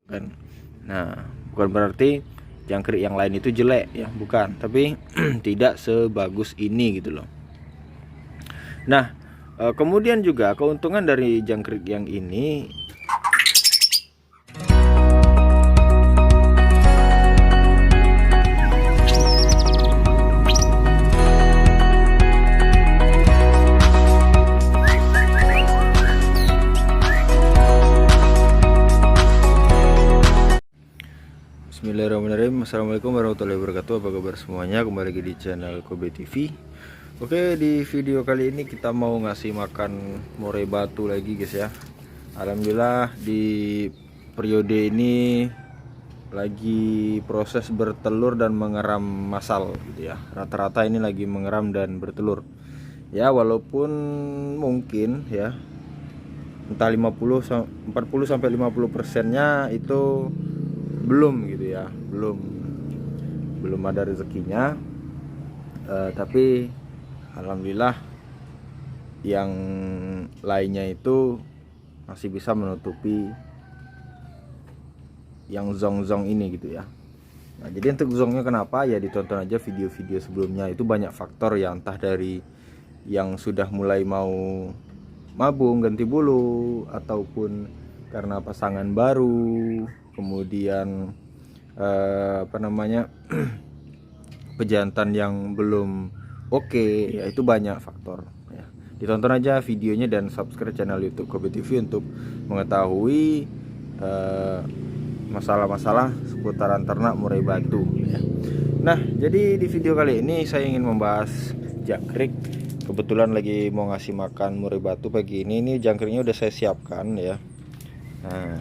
kan. Nah, bukan berarti jangkrik yang lain itu jelek ya, bukan, tapi tidak sebagus ini gitu loh. Nah, kemudian juga keuntungan dari jangkrik yang ini, Bismillahirrahmanirrahim. Assalamualaikum warahmatullahi wabarakatuh. Apa kabar semuanya? Kembali lagi di channel Kobe TV. Oke, di video kali ini kita mau ngasih makan murai batu lagi guys ya. Alhamdulillah di periode ini lagi proses bertelur dan mengeram massal gitu ya. Rata-rata ini lagi mengeram dan bertelur. Ya, walaupun mungkin ya entah 40 sampai 50%-nya itu belum gitu ya, belum ada rezekinya, tapi alhamdulillah yang lainnya itu masih bisa menutupi yang zong-zong ini gitu ya. Nah, jadi untuk zongnya kenapa ya, ditonton aja video-video sebelumnya. Itu banyak faktor ya, entah dari yang sudah mulai mau mabung ganti bulu, ataupun karena pasangan baru, kemudian pejantan yang belum oke, ya itu banyak faktor ya. Ditonton aja videonya dan subscribe channel YouTube Kobe TV untuk mengetahui masalah-masalah seputaran ternak murai batu ya. Nah, jadi di video kali ini saya ingin membahas jangkrik. Kebetulan lagi mau ngasih makan murai batu pagi ini. Ini jangkriknya udah saya siapkan ya. Nah,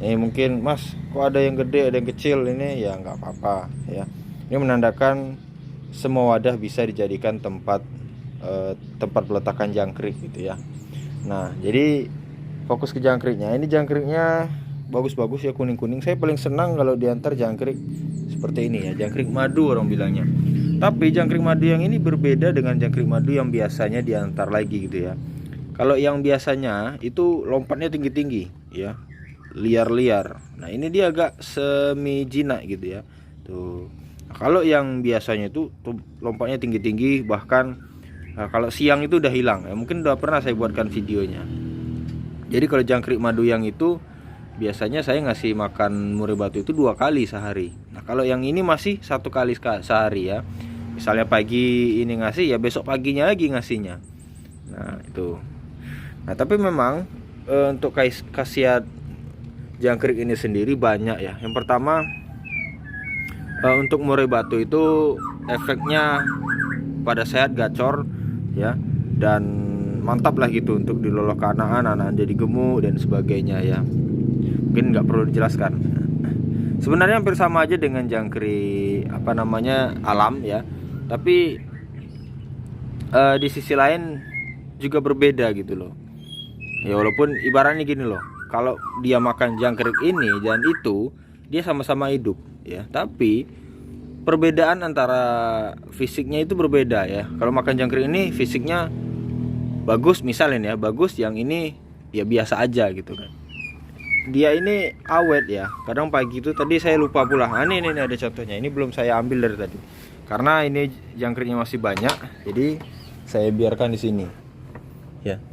ini mungkin Mas, kok ada yang gede ada yang kecil, ini ya nggak apa-apa ya. Ini menandakan semua wadah bisa dijadikan tempat peletakan jangkrik gitu ya. Nah, jadi fokus ke jangkriknya. Ini jangkriknya bagus-bagus ya, kuning-kuning. Saya paling senang kalau diantar jangkrik seperti ini ya, jangkrik madu orang bilangnya. Tapi jangkrik madu yang ini berbeda dengan jangkrik madu yang biasanya diantar lagi gitu ya. Kalau yang biasanya itu lompatnya tinggi-tinggi ya, liar-liar. Nah, ini dia agak semi jinak gitu ya. Tuh. Nah, kalau yang biasanya itu tuh lompatnya tinggi-tinggi, bahkan kalau siang itu udah hilang ya. Mungkin udah pernah saya buatkan videonya. Jadi kalau jangkrik madu yang itu biasanya saya ngasih makan murai batu itu 2 kali sehari. Nah, kalau yang ini masih 1 kali sehari ya. Misalnya pagi ini ngasih, ya besok paginya lagi ngasihnya. Nah, itu. Nah, tapi memang untuk khasiat jangkrik ini sendiri banyak ya. Yang pertama, untuk murai batu itu efeknya pada sehat, gacor ya, dan mantap lah gitu untuk diloloh ke anak-anak jadi gemuk dan sebagainya ya. Mungkin nggak perlu dijelaskan. Sebenarnya hampir sama aja dengan jangkrik alam ya, tapi di sisi lain juga berbeda gitu loh ya. Walaupun ibaratnya gini loh, kalau dia makan jangkrik ini dan itu, dia sama-sama hidup ya, tapi perbedaan antara fisiknya itu berbeda ya. Kalau makan jangkrik ini fisiknya bagus misalnya ya, bagus, yang ini ya biasa aja gitu kan. Dia ini awet ya. Kadang pagi itu tadi saya lupa pula. Ini ada contohnya. Ini belum saya ambil dari tadi. Karena ini jangkriknya masih banyak, jadi saya biarkan di sini. Ya.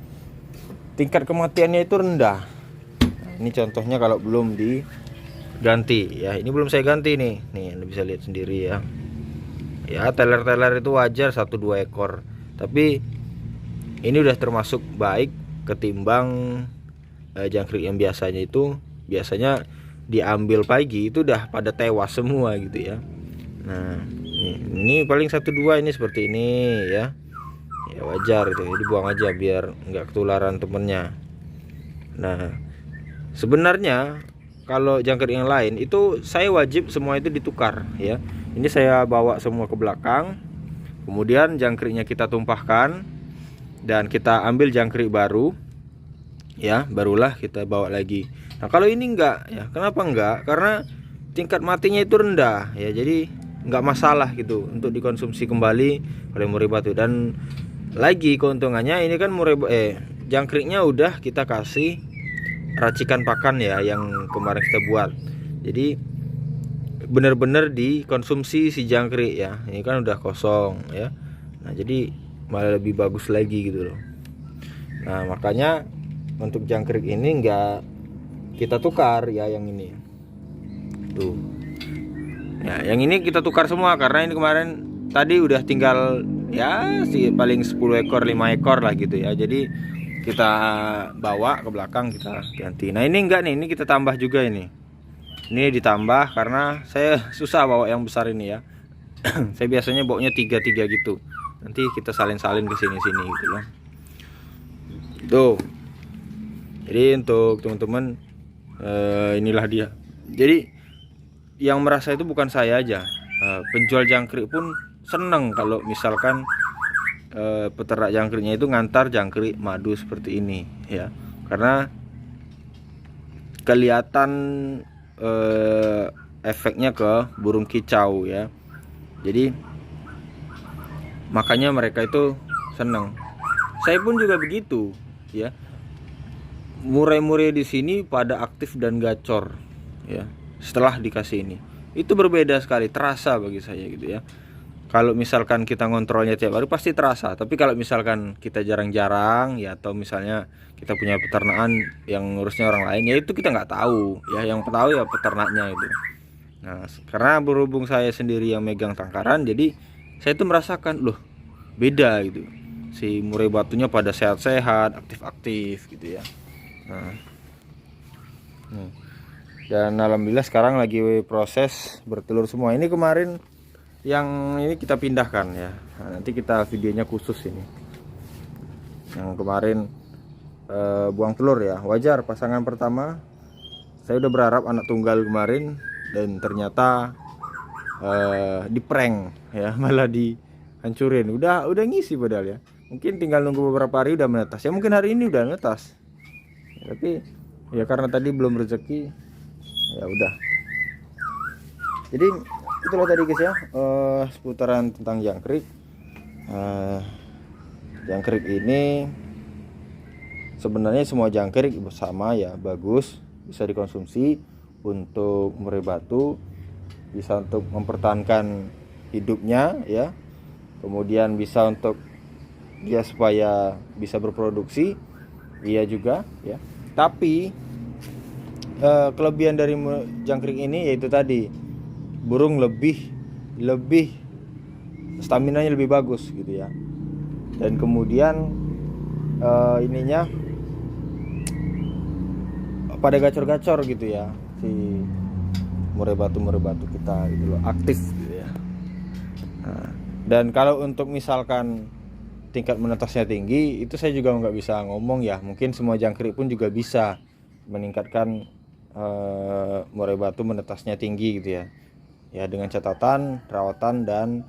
Tingkat kematiannya itu rendah. Nah, ini contohnya kalau belum diganti ya. Ini belum saya ganti nih. Nih, Anda bisa lihat sendiri ya. Ya, teler-teler itu wajar 1-2 ekor. Tapi ini udah termasuk baik ketimbang jangkrik yang biasanya itu diambil pagi itu udah pada tewas semua gitu ya. Nah, ini paling 1-2 ini seperti ini ya. Ya wajar itu, dibuang aja biar nggak ketularan temennya. Nah, sebenarnya kalau jangkrik yang lain itu saya wajib semua itu ditukar ya. Ini saya bawa semua ke belakang, kemudian jangkriknya kita tumpahkan dan kita ambil jangkrik baru ya, barulah kita bawa lagi. Nah, kalau ini enggak ya, kenapa enggak? Karena tingkat matinya itu rendah ya, jadi enggak masalah gitu untuk dikonsumsi kembali oleh murai batu. Dan lagi keuntungannya ini kan jangkriknya udah kita kasih racikan pakan ya yang kemarin kita buat. Jadi benar-benar dikonsumsi si jangkrik ya. Ini kan udah kosong ya. Nah jadi malah lebih bagus lagi gitu loh. Nah makanya untuk jangkrik ini enggak kita tukar ya, yang ini tuh ya, yang ini kita tukar semua karena ini kemarin tadi udah tinggal ya sih paling 10 ekor 5 ekor lah gitu ya. Jadi kita bawa ke belakang, kita ganti. Nah ini enggak nih, ini kita tambah juga ini ditambah karena saya susah bawa yang besar ini ya. Saya biasanya bawanya 3 gitu, nanti kita salin-salin ke sini-sini gitu loh. Tuh jadi untuk teman-teman inilah dia. Jadi yang merasa itu bukan saya aja, penjual jangkrik pun seneng kalau misalkan peternak jangkriknya itu ngantar jangkrik madu seperti ini ya, karena kelihatan efeknya ke burung kicau ya. Jadi makanya mereka itu seneng. Saya pun juga begitu ya. Murai-murai di sini pada aktif dan gacor ya. Setelah dikasih ini, itu berbeda sekali, terasa bagi saya gitu ya. Kalau misalkan kita ngontrolnya tiap hari pasti terasa, tapi kalau misalkan kita jarang-jarang ya, atau misalnya kita punya peternakan yang ngurusnya orang lain ya, itu kita nggak tahu ya. Yang tahu ya peternaknya itu. Nah karena berhubung saya sendiri yang megang tangkaran, jadi saya tuh merasakan loh beda gitu. Si murai batunya pada sehat-sehat, aktif-aktif gitu ya. Nah, dan alhamdulillah sekarang lagi proses bertelur semua. Ini kemarin yang ini kita pindahkan ya. Nah, nanti kita videonya khusus ini. Yang kemarin buang telur ya. Wajar pasangan pertama. Saya udah berharap anak tunggal kemarin dan ternyata diprank ya, malah dihancurin. Udah ngisi padahal ya. Mungkin tinggal nunggu beberapa hari udah menetas. Ya mungkin hari ini udah menetas. Tapi ya karena tadi belum rezeki ya udah. Jadi itulah tadi guys ya, seputaran tentang jangkrik. Jangkrik ini sebenarnya semua jangkrik sama ya, bagus, bisa dikonsumsi untuk murai batu, bisa untuk mempertahankan hidupnya ya, kemudian bisa untuk dia supaya bisa berproduksi, iya juga ya. Tapi kelebihan dari jangkrik ini yaitu tadi burung lebih stamina nya lebih bagus gitu ya. Dan kemudian ininya pada gacor-gacor gitu ya, si murai batu kita gitu loh, aktif gitu ya. Nah, dan kalau untuk misalkan tingkat menetasnya tinggi, itu saya juga nggak bisa ngomong ya. Mungkin semua jangkrik pun juga bisa meningkatkan murai batu menetasnya tinggi gitu ya. Ya dengan catatan perawatan dan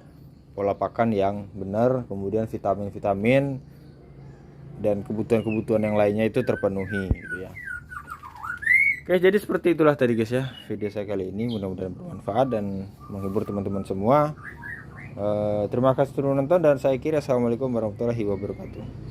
pola pakan yang benar, kemudian vitamin-vitamin dan kebutuhan-kebutuhan yang lainnya itu terpenuhi gitu ya. Oke, jadi seperti itulah tadi guys ya video saya kali ini, mudah-mudahan bermanfaat dan menghibur teman-teman semua. Terima kasih sudah menonton dan saya kira assalamualaikum warahmatullahi wabarakatuh.